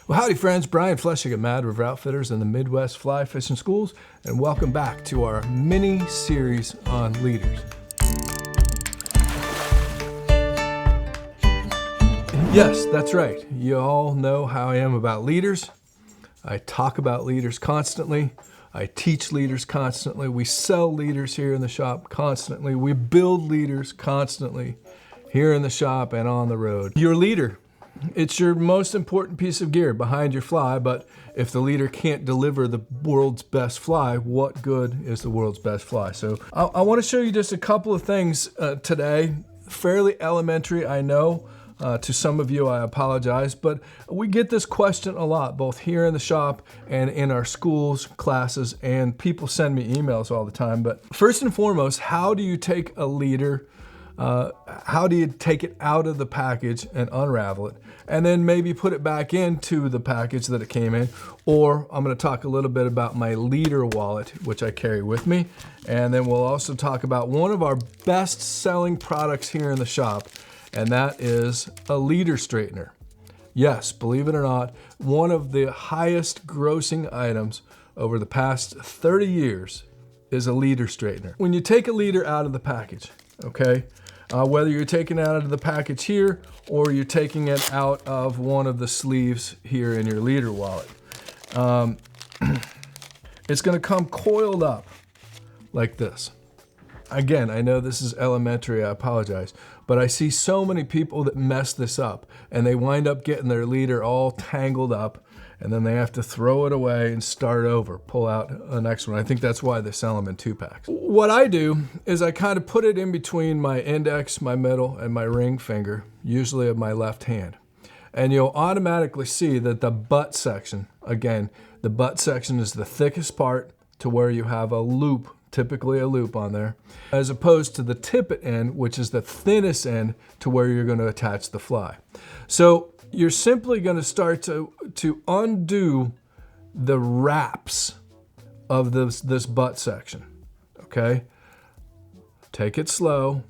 Well, howdy friends, Brian Flechsig at Unwrap Outfitters and the Midwest Fly Fishing Schools, and welcome back to our mini series on leaders. Yes, that's right. You all know how I am about leaders. I talk about leaders constantly. I teach leaders constantly. We sell leaders here in the shop constantly. We build leaders constantly here in the shop and on the road. Your leader, it's your most important piece of gear behind your fly, but if the leader can't deliver the world's best fly, what good is the world's best fly? So I want to show you just a couple of things today. Fairly elementary, I know. To some of you, I apologize, but we get this question a lot, both here in the shop and in our schools, classes, and people send me emails all the time. But first and foremost, how do you take a leader? How do you take it out of the package and unravel it, and then maybe put it back into the package that it came in? Or I'm going to talk a little bit about my leader wallet, which I carry with me, and then we'll also talk about one of our best-selling products here in the shop, and that is a leader straightener. Yes, believe it or not, one of the highest grossing items over the past 30 years is a leader straightener. When you take a leader out of the package, okay, whether you're taking it out of the package here or you're taking it out of one of the sleeves here in your leader wallet, it's going to come coiled up like this. Again, I know this is elementary, I apologize, but I see so many people that mess this up and they wind up getting their leader all tangled up, and then they have to throw it away and start over, pull out the next one. I think that's why they sell them in 2-packs. What I do is I kind of put it in between my index, my middle, and my ring finger, usually of my left hand. And you'll automatically see that the butt section, again, the butt section is the thickest part to where you have a loop, typically a loop on there, as opposed to the tippet end, which is the thinnest end to where you're going to attach the fly. So you're simply going to start to undo the wraps of this butt section, okay? Take it slow,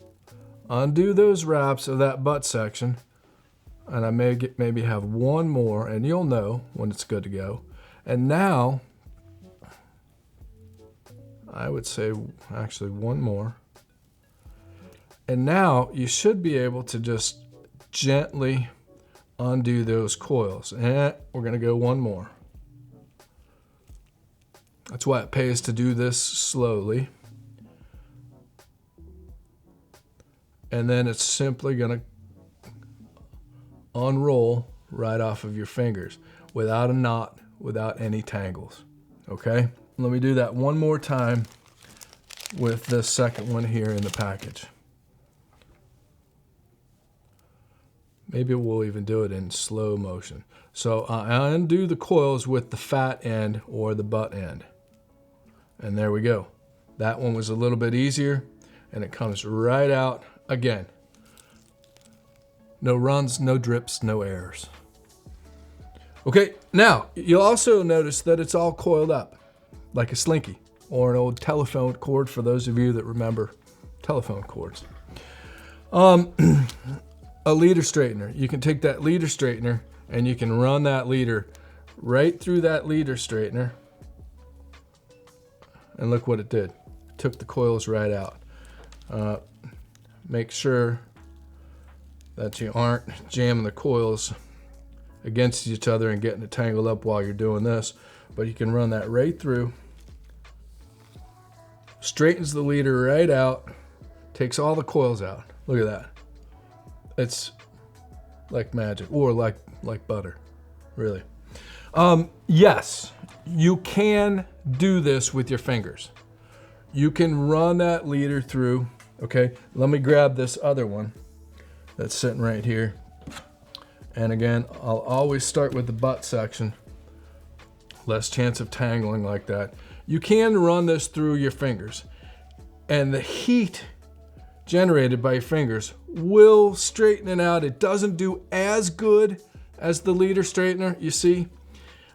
undo those wraps of that butt section, and I maybe have one more, and you'll know when it's good to go. And now, I would say actually one more. And now you should be able to just gently undo those coils. And we're going to go one more. That's why it pays to do this slowly. And then it's simply going to unroll right off of your fingers without a knot, without any tangles. Okay? Let me do that one more time with this second one here in the package. Maybe we'll even do it in slow motion. So I undo the coils with the fat end or the butt end. And there we go. That one was a little bit easier, and it comes right out again. No runs, no drips, no errors. Okay, now you'll also notice that it's all coiled up like a slinky or an old telephone cord, for those of you that remember telephone cords. A leader straightener. You can take that leader straightener and you can run that leader right through that leader straightener. And look what it did. It took the coils right out. Make sure that you aren't jamming the coils against each other and getting it tangled up while you're doing this. But you can run that right through. Straightens the leader right out. Takes all the coils out. Look at that. It's like magic, or like butter, really. Yes, you can do this with your fingers. You can run that leader through. Okay, let me grab this other one that's sitting right here. And again, I'll always start with the butt section. Less chance of tangling like that. You can run this through your fingers, and the heat generated by your fingers will straighten it out. It doesn't do as good as the leader straightener, you see.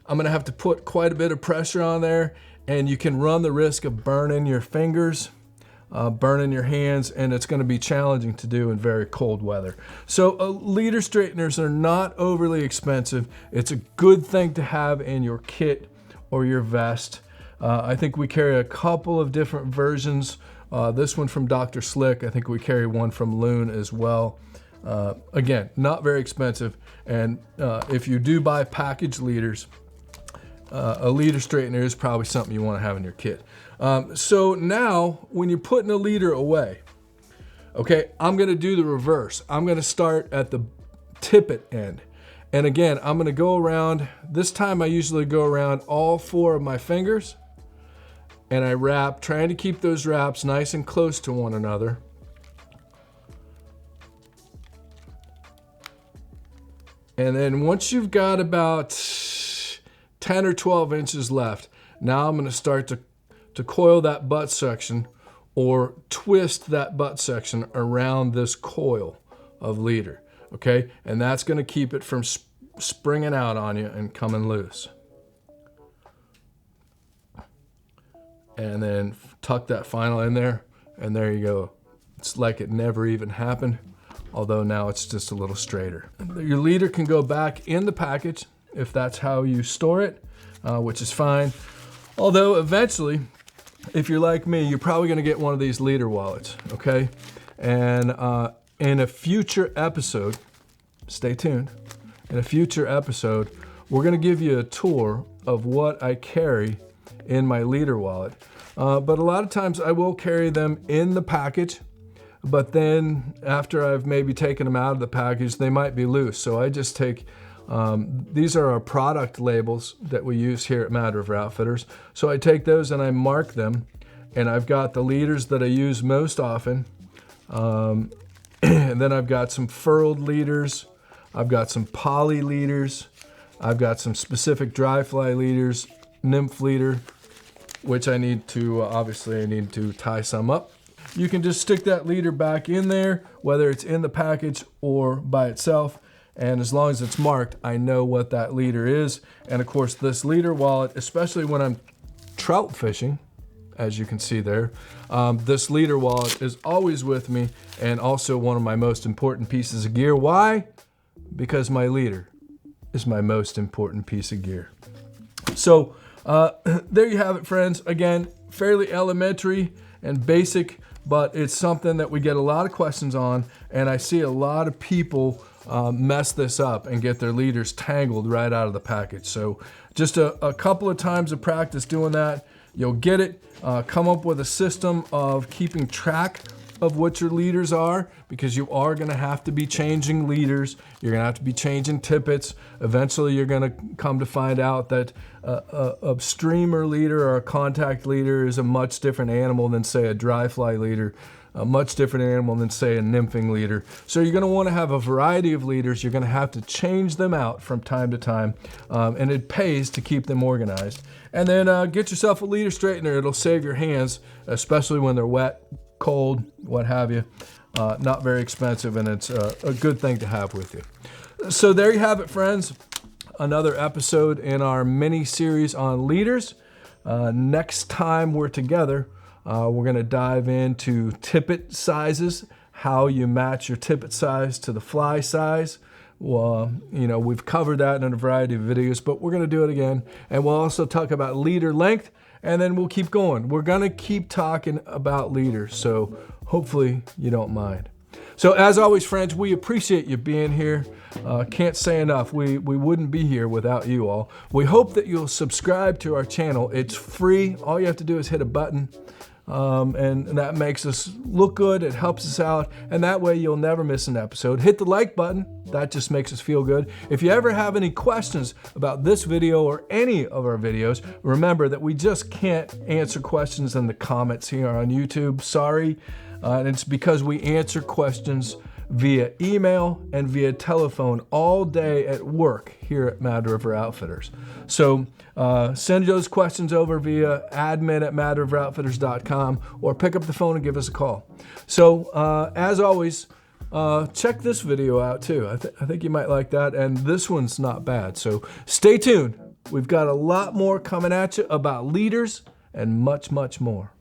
I'm gonna have to put quite a bit of pressure on there, and you can run the risk of burning your fingers. burning your hands, and it's going to be challenging to do in very cold weather. So leader straighteners are not overly expensive. It's a good thing to have in your kit or your vest. I think we carry a couple of different versions. This one from Dr. Slick. I think we carry one from Loon as well. Again, not very expensive. And if you do buy packaged leaders, a leader straightener is probably something you want to have in your kit. So now, when you're putting a leader away, okay, I'm going to do the reverse. I'm going to start at the tippet end. And again, I'm going to go around. This time I usually go around all 4 of my fingers, and I wrap, trying to keep those wraps nice and close to one another. And then once you've got about 10 or 12 inches left, now I'm going to start to coil that butt section, or twist that butt section around this coil of leader, okay? And that's going to keep it from springing out on you and coming loose. And then tuck that final in there, and there you go. It's like it never even happened, although now it's just a little straighter. Your leader can go back in the package if that's how you store it, which is fine. Although eventually, if you're like me, you're probably going to get one of these leader wallets, okay? And in a future episode, stay tuned, in a future episode, we're going to give you a tour of what I carry in my leader wallet. But a lot of times I will carry them in the package, but then after I've maybe taken them out of the package, they might be loose. So I just take, these are our product labels that we use here at Mad River Outfitters. So I take those and I mark them, and I've got the leaders that I use most often. And then I've got some furled leaders. I've got some poly leaders. I've got some specific dry fly leaders, nymph leader, which I need to, obviously I need to tie some up. You can just stick that leader back in there, whether it's in the package or by itself. And as long as it's marked, I know what that leader is. And of course, this leader wallet, especially when I'm trout fishing, as you can see there, this leader wallet is always with me, and also one of my most important pieces of gear. Why? Because my leader is my most important piece of gear. So there you have it, friends. Again, fairly elementary and basic, but it's something that we get a lot of questions on, and I see a lot of people mess this up and get their leaders tangled right out of the package. So just a couple of times of practice doing that, you'll get it. Come up with a system of keeping track of what your leaders are, because you are going to have to be changing leaders. You're going to have to be changing tippets. Eventually, you're going to come to find out that a streamer leader or a contact leader is a much different animal than, say, a dry fly leader, a much different animal than, say, a nymphing leader. So you're going to want to have a variety of leaders. You're going to have to change them out from time to time, and it pays to keep them organized. And then get yourself a leader straightener. It'll save your hands, especially when they're wet, cold, what have you. Not very expensive, and it's a good thing to have with you. So there you have it, friends. Another episode in our mini series on leaders. Next time we're together, we're going to dive into tippet sizes, how you match your tippet size to the fly size. Well, you know, we've covered that in a variety of videos, but we're going to do it again. And we'll also talk about leader length, and then we'll keep going. We're going to keep talking about leaders, so hopefully you don't mind. So as always, friends, we appreciate you being here. Can't say enough. We wouldn't be here without you all. We hope that you'll subscribe to our channel. It's free. All you have to do is hit a button. And that makes us look good. It helps us out, and that way you'll never miss an episode. Hit the like button. That just makes us feel good. If you ever have any questions about this video or any of our videos, remember that we just can't answer questions in the comments here on YouTube. Sorry. And it's because we answer questions via email and via telephone all day at work here at Mad River Outfitters. So send those questions over via admin@madriveroutfitters.com, or pick up the phone and give us a call. So as always, check this video out too. I think you might like that, and this one's not bad. So stay tuned. We've got a lot more coming at you about leaders and much, much more.